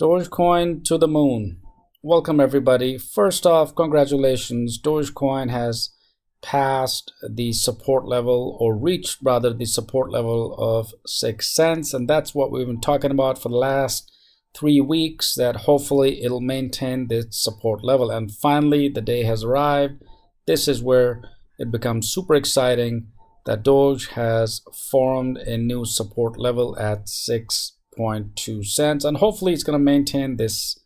Dogecoin to the moon. Welcome everybody. First off, congratulations. Dogecoin has passed the support level, or reached rather the support level of 6 cents, and that's what we've been talking about for the last 3 weeks, that hopefully it'll maintain this support level. And finally the day has arrived. This is where it becomes super exciting that Doge has formed a new support level at 6.2 cents, and hopefully it's going to maintain this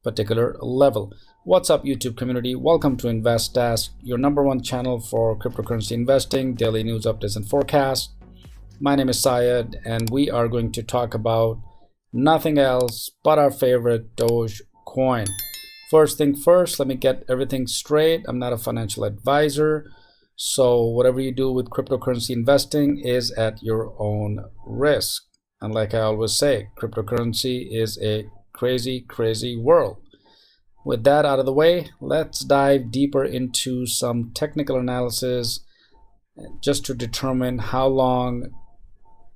particular level. What's up, YouTube community? Welcome to InvestDesk, your #1 channel for cryptocurrency investing, daily news updates and forecasts. My name is Syed, and we are going to talk about nothing else but our favorite Dogecoin. First thing first, let me get everything straight. I'm not a financial advisor, so whatever you do with cryptocurrency investing is at your own risk. And like I always say, cryptocurrency is a crazy world. With that out of the way, let's dive deeper into some technical analysis just to determine how long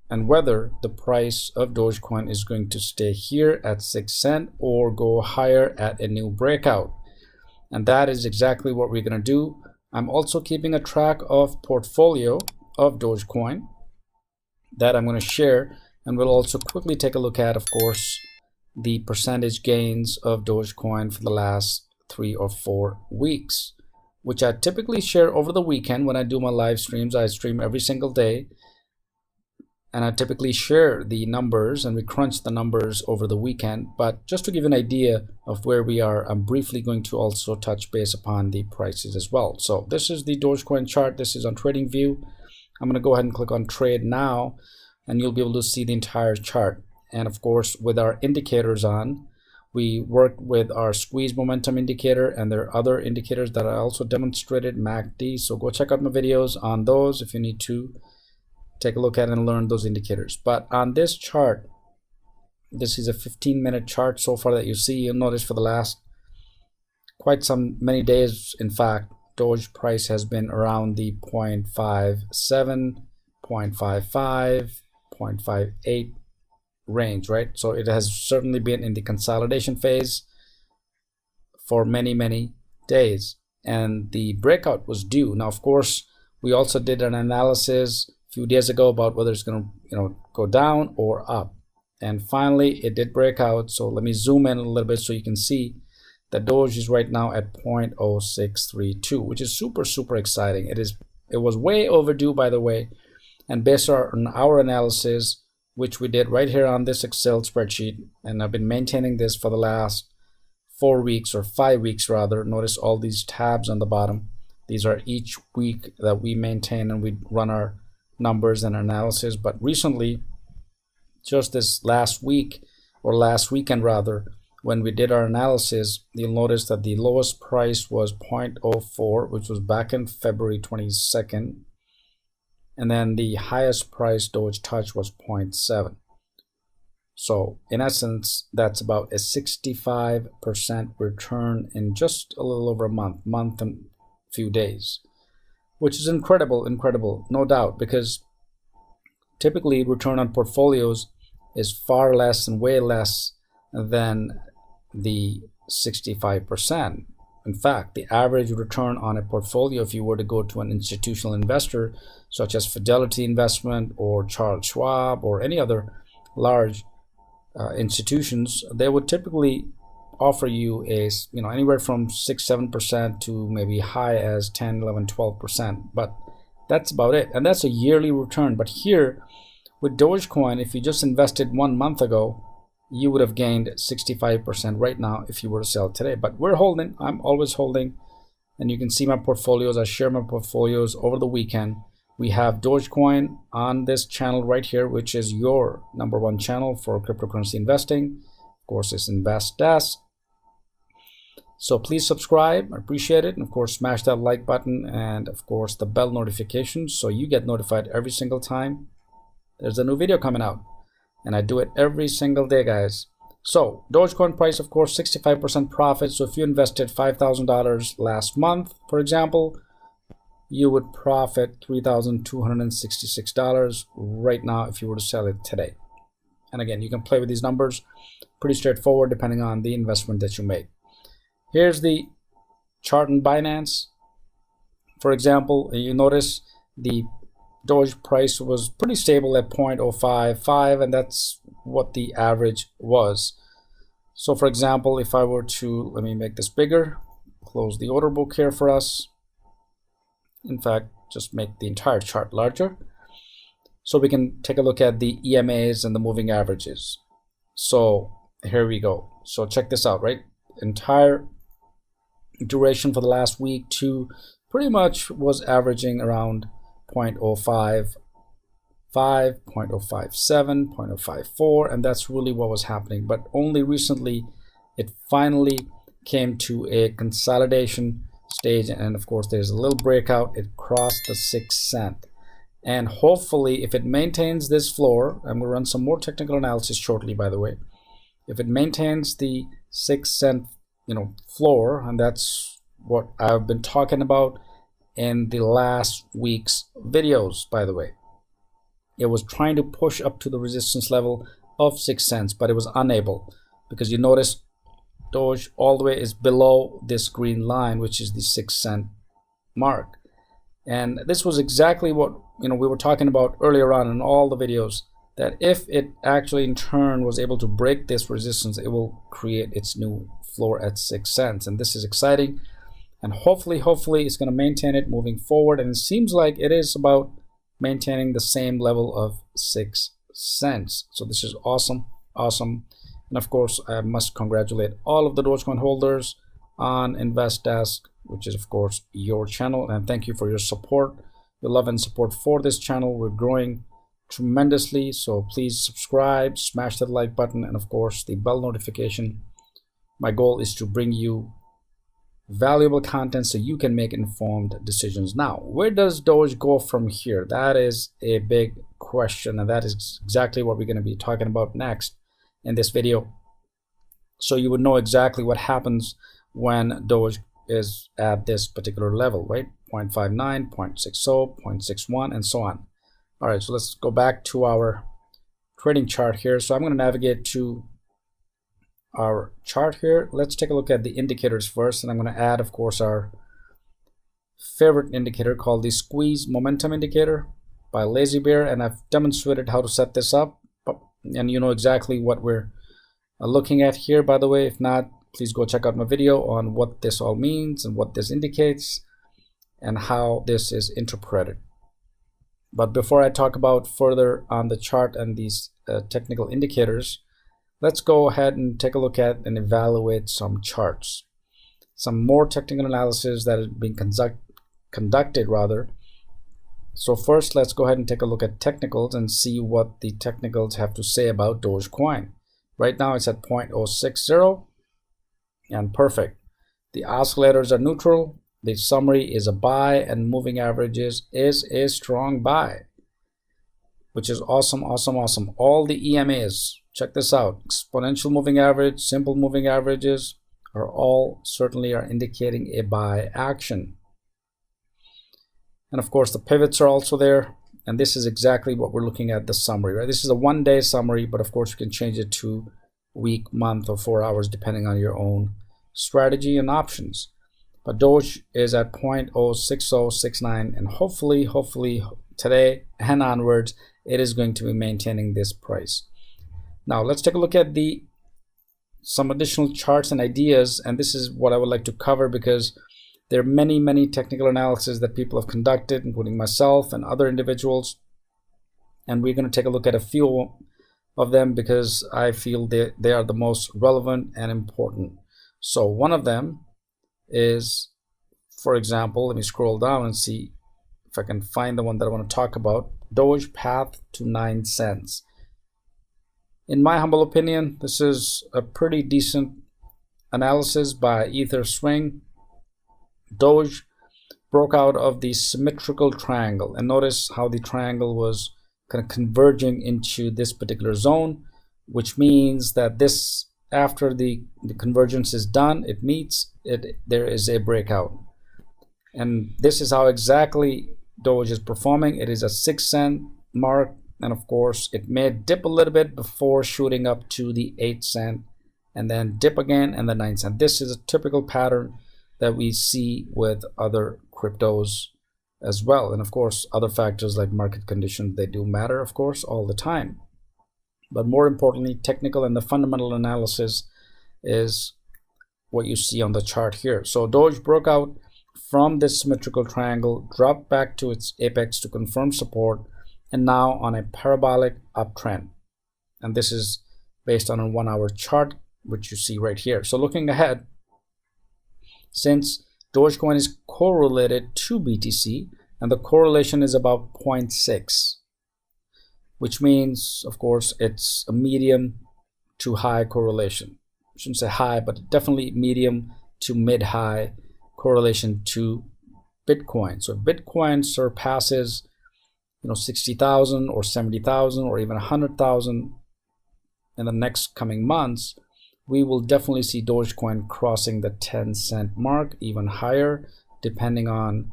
and whether the price of Dogecoin is going to stay here at 6 cents or go higher at a new breakout. And that is exactly what we're going to do. I'm also keeping a track of portfolio of Dogecoin that I'm going to share, and we'll also quickly take a look at, of course, the percentage gains of Dogecoin for the last 3 or 4 weeks, which I typically share over the weekend when I do my live streams. I stream every single day, and I typically share the numbers, and we crunch the numbers over the weekend. But just to give an idea of where we are, I'm briefly going to also touch base upon the prices as well. So this is the Dogecoin chart. This is on TradingView. I'm going to go ahead and click on Trade Now, and you'll be able to see the entire chart. And of course, with our indicators on, we work with our squeeze momentum indicator, and there are other indicators that I also demonstrated, MACD. So go check out my videos on those if you need to take a look at and learn those indicators. But on this chart, this is a 15-minute chart so far that you see. You'll notice for the last many days, in fact, Doge price has been around the 0.57, 0.55, 0.58 range, right? So it has certainly been in the consolidation phase for many days, and the breakout was due. Now, of course, we also did an analysis a few days ago about whether it's going to go down or up, and finally it did break out. So let me zoom in a little bit so you can see that Doge is right now at 0.0632, which is super exciting. It was way overdue, by the way, and based on our analysis, which we did right here on this Excel spreadsheet, and I've been maintaining this for the last 4 weeks, or 5 weeks rather. Notice all these tabs on the bottom. These are each week that we maintain, and we run our numbers and analysis. But recently, just this last week, or last weekend rather, when we did our analysis, you'll notice that the lowest price was 0.04, which was back in February 22nd. And then the highest price Doge touch was 0.7. So in essence, that's about a 65% return in just a little over a month and a few days, which is incredible, no doubt, because typically return on portfolios is far less and way less than the 65%. In fact, the average return on a portfolio, if you were to go to an institutional investor such as Fidelity Investment or Charles Schwab or any other large institutions, they would typically offer you anywhere from 6-7% to maybe high as 10, 11, 12%. But that's about it, and that's a yearly return. But here with Dogecoin, if you just invested 1 month ago, you would have gained 65% right now if you were to sell today. But we're holding. I'm always holding, and you can see my portfolios. I share my portfolios over the weekend. We have Dogecoin on this channel right here, which is your #1 channel for cryptocurrency investing. Of course, it's InvestDesk. So please subscribe. I appreciate it. And of course, smash that like button, and of course the bell notifications, so you get notified every single time there's a new video coming out. And I do it every single day, guys. So Dogecoin price, of course, 65% profit. So if you invested $5,000 last month, for example, you would profit $3,266 right now if you were to sell it today. And again, you can play with these numbers, pretty straightforward depending on the investment that you make. Here's the chart in Binance. For example, you notice the Doge price was pretty stable at 0.055, and that's what the average was. So for example, if I were to, let me make this bigger, close the order book here for us. In fact, just make the entire chart larger, so we can take a look at the EMAs and the moving averages. So here we go. So check this out, right? Entire duration for the last week, pretty much was averaging around 0.055, 0.057, 0.054, and that's really what was happening. But only recently it finally came to a consolidation stage, and of course there's a little breakout. It crossed the 6 cent, and hopefully if it maintains this floor, I'm going to run some more technical analysis shortly, by the way. If it maintains the 6 cent floor, and that's what I've been talking about in the last week's videos, by the way. It was trying to push up to the resistance level of 6 cents, but it was unable, because you notice Doge all the way is below this green line, which is the 6 cent mark. And this was exactly what we were talking about earlier on in all the videos, that if it actually in turn was able to break this resistance, it will create its new floor at 6 cents. And this is exciting, and hopefully it's going to maintain it moving forward, and it seems like it is about maintaining the same level of 6 cents. So this is awesome. And of course, I must congratulate all of the Dogecoin holders on InvestDesk, which is of course your channel, and thank you for your support, your love and support for this channel. We're growing tremendously, so please subscribe, smash that like button, and of course the bell notification. My goal is to bring you valuable content so you can make informed decisions. Now, where does Doge go from here? That is a big question, and that is exactly what we're going to be talking about next in this video, so you would know exactly what happens when Doge is at this particular level, right? 0.59, 0.60, 0.61, and so on. All right, so let's go back to our trading chart here. So I'm going to navigate to our chart here. Let's take a look at the indicators first, and I'm going to add, of course, our favorite indicator called the squeeze momentum indicator by Lazy Bear, and I've demonstrated how to set this up, and you know exactly what we're looking at here, by the way. If not, please go check out my video on what this all means and what this indicates and how this is interpreted. But before I talk about further on the chart and these technical indicators, let's go ahead and take a look at and evaluate some charts, some more technical analysis that is being conducted rather. So first, let's go ahead and take a look at technicals and see what the technicals have to say about Dogecoin. Right now it's at 0.060 and perfect. The oscillators are neutral. The summary is a buy, and moving averages is a strong buy, which is awesome. All the EMAs, check this out, exponential moving average, simple moving averages are all certainly indicating a buy action. And of course the pivots are also there, and this is exactly what we're looking at, the summary, right? This is a one-day summary, but of course you can change it to week, month, or 4 hours depending on your own strategy and options. But Doge is at 0.06069, and hopefully today and onwards it is going to be maintaining this price. Now let's take a look at some additional charts and ideas, and this is what I would like to cover because there are many technical analyses that people have conducted, including myself and other individuals, and we're going to take a look at a few of them because I feel they are the most relevant and important. So one of them is, for example, let me scroll down and see if I can find the one that I want to talk about, Doge path to 9 cents. In my humble opinion, this is a pretty decent analysis by Ether Swing. Doge broke out of the symmetrical triangle, and notice how the triangle was kind of converging into this particular zone, which means that this, after the convergence is done, it meets it, there is a breakout. And this is how exactly Doge is performing. It is a 6 cent mark and of course it may dip a little bit before shooting up to the 8 cent and then dip again and then 9 cent. This is a typical pattern that we see with other cryptos as well. And of course other factors like market conditions, they do matter, of course, all the time. But more importantly, technical and the fundamental analysis is what you see on the chart here. So Doge broke out from this symmetrical triangle, dropped back to its apex to confirm support, and now on a parabolic uptrend. And this is based on a 1-hour chart, which you see right here. So looking ahead, since Dogecoin is correlated to BTC, and the correlation is about 0.6, which means, of course, it's a medium to high correlation. I shouldn't say high, but definitely medium to mid-high correlation to Bitcoin. So if Bitcoin surpasses 60,000 or 70,000 or even 100,000 in the next coming months, we will definitely see Dogecoin crossing the 10 cent mark, even higher, depending on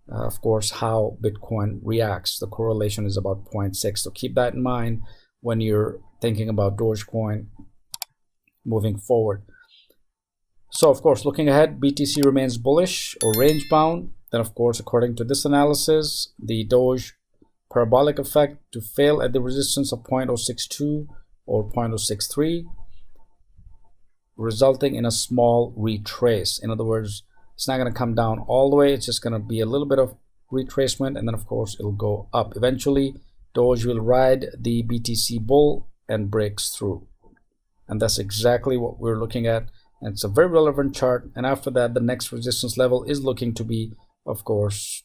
of course how Bitcoin reacts. The correlation is about 0.6, so keep that in mind when you're thinking about Dogecoin moving forward. So of course, looking ahead, BTC remains bullish or range bound. Then of course, according to this analysis, the Doge parabolic effect to fail at the resistance of 0.062 or 0.063, resulting in a small retrace. In other words, it's not going to come down all the way. It's just going to be a little bit of retracement, and then of course it'll go up. Eventually, Doge will ride the BTC bull and breaks through. And that's exactly what we're looking at. And it's a very relevant chart. And after that, the next resistance level is looking to be, of course,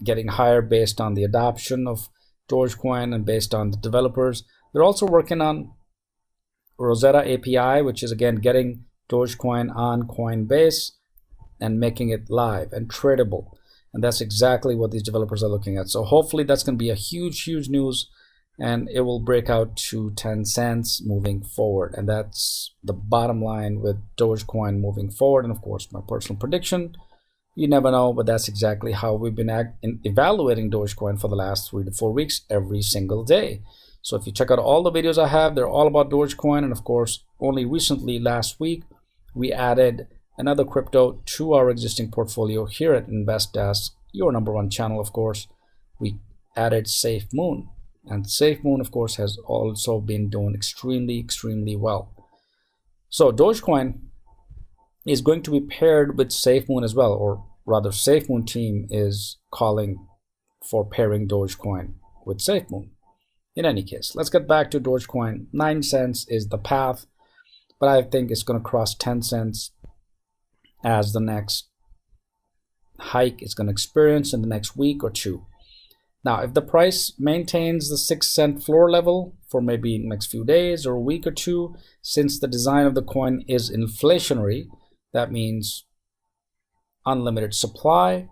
getting higher based on the adoption of Dogecoin and based on the developers. They're also working on Rosetta API, which is again getting Dogecoin on Coinbase and making it live and tradable. And that's exactly what these developers are looking at. So hopefully that's going to be a huge news, and it will break out to 10 cents moving forward. And that's the bottom line with Dogecoin moving forward. And of course, my personal prediction, you never know, but that's exactly how we've been evaluating Dogecoin for the last 3 to 4 weeks every single day. So if you check out all the videos I have, they're all about Dogecoin. And of course, only recently, last week, we added another crypto to our existing portfolio here at InvestDesk, your #1 channel, of course. We added SafeMoon, and SafeMoon, of course, has also been doing extremely well. So Dogecoin is going to be paired with SafeMoon as well, or rather SafeMoon team is calling for pairing Dogecoin with SafeMoon. In any case, let's get back to Dogecoin. 9 cents is the path, but I think it's going to cross 10 cents as the next hike it's going to experience in the next week or two. Now, if the price maintains the 6 cent floor level for maybe next few days or a week or two, since the design of the coin is inflationary, that means unlimited supply,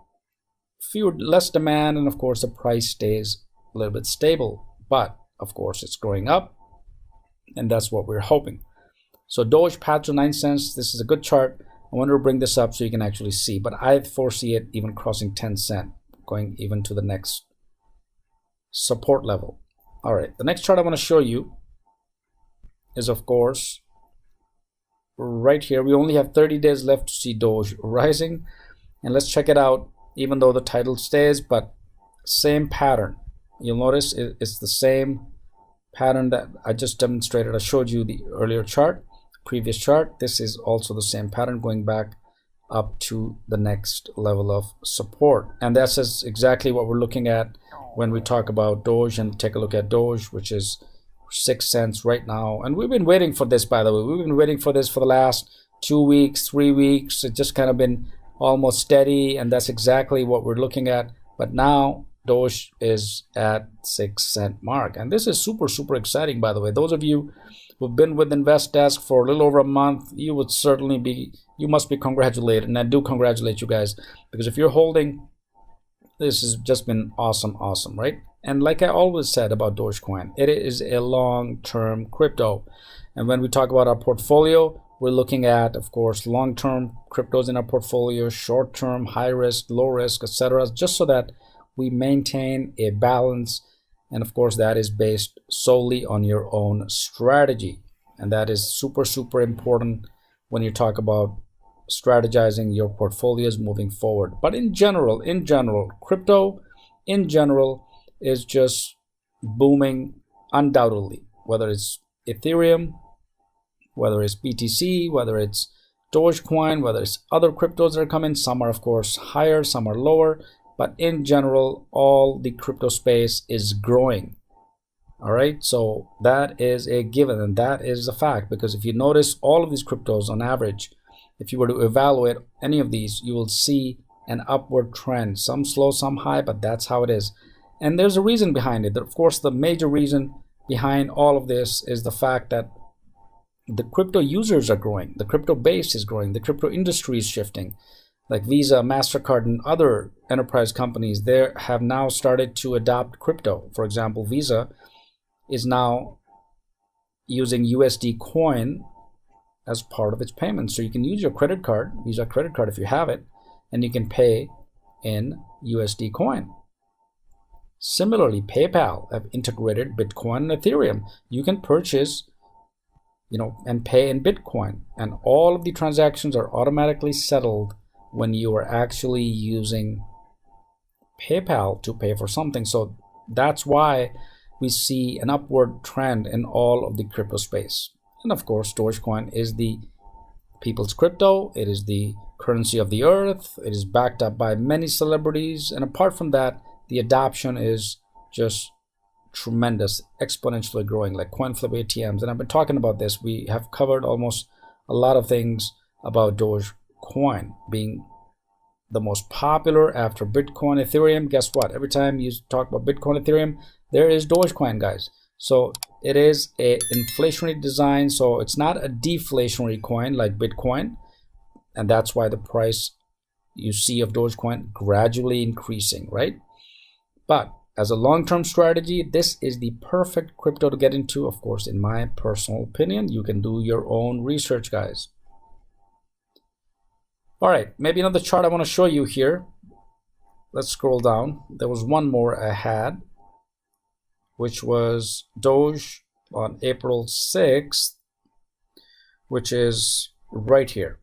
less demand, and of course the price stays a little bit stable. But of course it's going up, and that's what we're hoping. So Doge path to 9 cents. This is a good chart. I wanted to bring this up so you can actually see, but I foresee it even crossing 10 cent, going even to the next support level. All right, the next chart I want to show you is, of course, right here. We only have 30 days left to see Doge rising, and let's check it out. Even though the title stays, but same pattern. You'll notice it's the same pattern that I just demonstrated. I showed you the earlier chart, previous chart. This is also the same pattern going back up to the next level of support, and that's exactly what we're looking at when we talk about Doge. And take a look at Doge, which is 6 cents right now, and we've been waiting for this. By the way, we've been waiting for this for the last 2 weeks, 3 weeks. It just kind of been almost steady, and that's exactly what we're looking at. But now Doge is at 6 cent mark, and this is super exciting. By the way, those of you who've been with InvestDesk for a little over a month, you must be congratulated, and I do congratulate you guys, because if you're holding, this has just been awesome, right? And like I always said about Dogecoin, it is a long-term crypto, and when we talk about our portfolio, we're looking at, of course, long-term cryptos in our portfolio, short-term, high risk, low risk, etc., just so that we maintain a balance And of course, that is based solely on your own strategy. And that is super important when you talk about strategizing your portfolios moving forward. But in general, crypto in general is just booming undoubtedly, whether it's Ethereum, whether it's BTC, whether it's Dogecoin, whether it's other cryptos that are coming. Some are of course higher, some are lower, but in general, all the crypto space is growing. All right, so that is a given, and that is a fact, because if you notice all of these cryptos on average, if you were to evaluate any of these, you will see an upward trend, some slow, some high, but that's how it is. And there's a reason behind it. Of course, the major reason behind all of this is the fact that the crypto users are growing, the crypto base is growing, the crypto industry is shifting. Like Visa, MasterCard, and other enterprise companies, they have now started to adopt crypto. For example, Visa is now using USD coin as part of its payment. So you can use your credit card, Visa credit card if you have it, and you can pay in USD coin. Similarly, PayPal have integrated Bitcoin and Ethereum. You can purchase, and pay in Bitcoin, and all of the transactions are automatically settled when you are actually using PayPal to pay for something. So that's why we see an upward trend in all of the crypto space. And of course, Dogecoin is the people's crypto. It is the currency of the earth. It is backed up by many celebrities. And apart from that, the adoption is just tremendous, exponentially growing, like coin flip ATMs. And I've been talking about this. We have covered almost a lot of things about Dogecoin being the most popular after Bitcoin, Ethereum. Guess what? Every time you talk about Bitcoin, Ethereum, there is Dogecoin, guys. So it is a inflationary design. So it's not a deflationary coin like Bitcoin. And that's why the price you see of Dogecoin gradually increasing, right? But as a long-term strategy, this is the perfect crypto to get into. Of course, in my personal opinion, you can do your own research, guys. All right, maybe another chart I want to show you here. Let's scroll down. There was one more I had, which was Doge on April 6th, which is right here.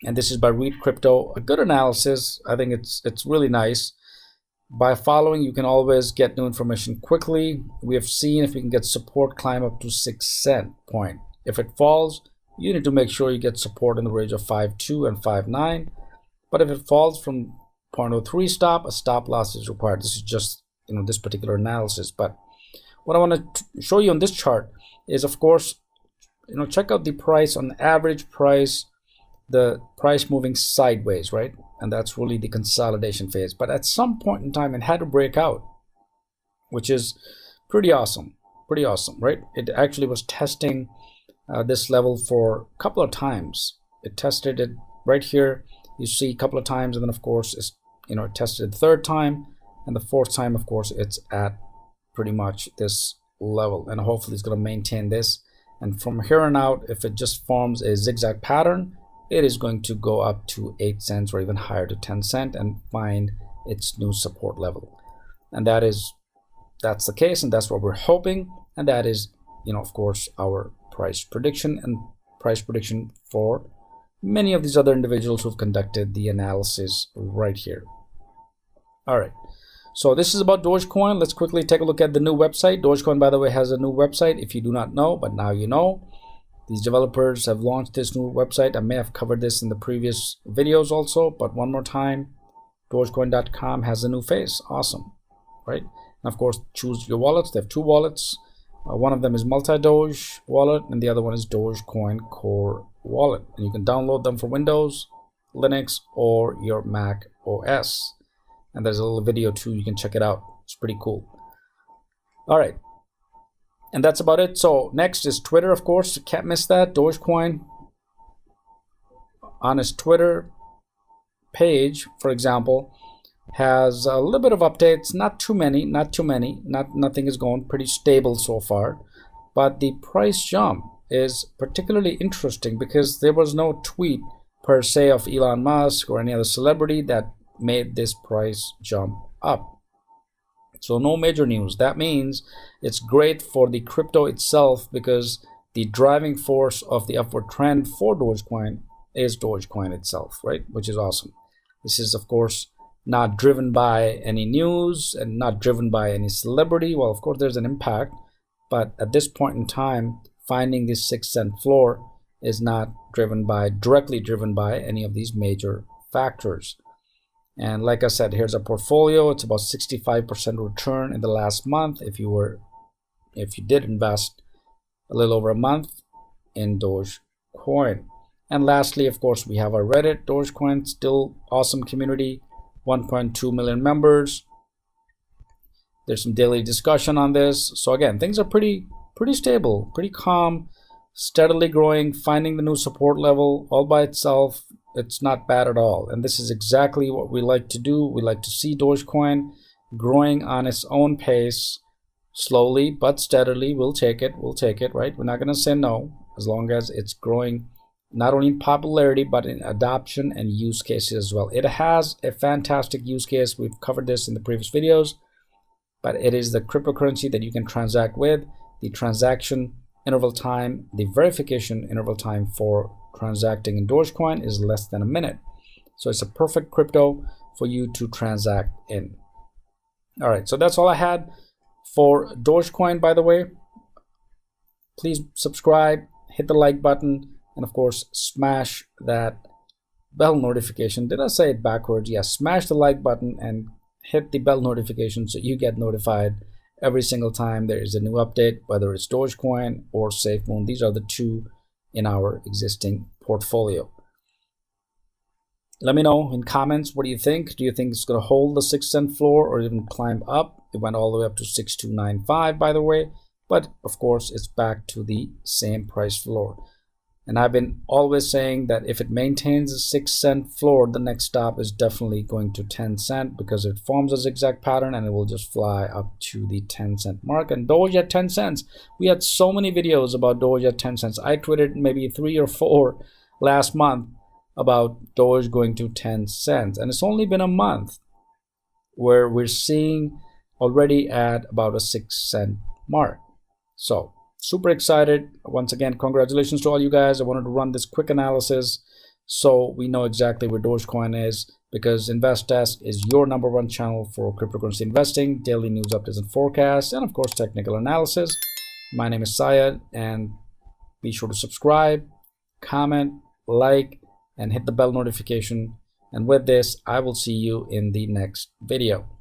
And this is by Read Crypto. A good analysis. I think it's really nice. By following, you can always get new information quickly. We have seen if we can get support climb up to 6 cent point. If it falls, you need to make sure you get support in the range of 5.2 and 5.9. But if it falls from 0.03 stop, a stop loss is required. This is just this particular analysis. But what I want to show you on this chart is, of course, check out the price on the average price, the price moving sideways, right? And that's really the consolidation phase. But at some point in time, it had to break out, which is pretty awesome, right? It actually was testing this level for a couple of times. It tested it right here. You see a couple of times, and then of course, it tested the third time, and the fourth time, of course, it's at pretty much this level, and hopefully it's going to maintain this. And from here on out, if it just forms a zigzag pattern, it is going to go up to 8 cents or even higher to 10 cents and find its new support level. And that's the case, and that's what we're hoping. And that is, of course, our price prediction and price prediction for many of these other individuals who've conducted the analysis right here. All right. So this is about Dogecoin. Let's quickly take a look at the new website. Dogecoin, by the way, has a new website. If you do not know, but now you know. These developers have launched this new website. I may have covered this in the previous videos also, but one more time, Dogecoin.com has a new face. Awesome, right? And of course, choose your wallets. They have two wallets. One of them is multi-Doge wallet, and the other one is Dogecoin Core wallet. And you can download them for Windows, Linux, or your Mac OS. And there's a little video too. You can check it out. It's pretty cool. All right. And that's about it. So next is Twitter, of course. You can't miss that. Dogecoin on his Twitter page, for example, has a little bit of updates. Not too many. Nothing is going pretty stable so far. But the price jump is particularly interesting because there was no tweet per se of Elon Musk or any other celebrity that made this price jump up. So no major news. That means it's great for the crypto itself, because the driving force of the upward trend for Dogecoin is Dogecoin itself, right? Which is awesome. This is, of course, not driven by any news and not driven by any celebrity. Well, of course, there's an impact, but at this point in time, finding this 6-cent floor is not directly driven by any of these major factors. And like I said, here's a portfolio. It's about 65% return in the last month if you did invest a little over a month in Dogecoin. And lastly, of course, we have our Reddit. Dogecoin, still awesome community, 1.2 million members. There's some daily discussion on this. So again, things are pretty stable, pretty calm, steadily growing, finding the new support level all by itself. It's not bad at all. And this is exactly what we like to do. We like to see Dogecoin growing on its own pace, slowly but steadily. We'll take it, right? We're not going to say no, as long as it's growing not only in popularity but in adoption and use cases as well. It has a fantastic use case. We've covered this in the previous videos, but it is the cryptocurrency that you can transact with. The transaction interval time, the verification interval time for transacting in Dogecoin is less than a minute. So it's a perfect crypto for you to transact in. All right, so that's all I had for Dogecoin. By the way, please subscribe, hit the like button, and of course, smash that bell notification. Did I say it backwards? Yes, smash the like button and hit the bell notification so you get notified every single time there is a new update, whether it's Dogecoin or SafeMoon. These are the two in our existing portfolio. Let me know in comments, what do you think? Do you think it's going to hold the 6-cent floor or even climb up? It went all the way up to 6295, by the way, but of course it's back to the same price floor. And I've been always saying that if it maintains a 6-cent floor, the next stop is definitely going to 10 cent, because it forms a zigzag pattern and it will just fly up to the 10-cent mark. And Doge at 10 cents. We had so many videos about Doge at 10 cents. I tweeted maybe 3 or 4 last month about Doge going to 10 cents. And it's only been a month where we're seeing already at about a 6-cent mark. So super excited. Once again, congratulations to all you guys. I wanted to run this quick analysis so we know exactly where Dogecoin is, because InvestDesk is your #1 channel for cryptocurrency investing, daily news updates and forecasts, and of course technical analysis. My name is Syed, and be sure to subscribe, comment, like, and hit the bell notification. And with this, I will see you in the next video.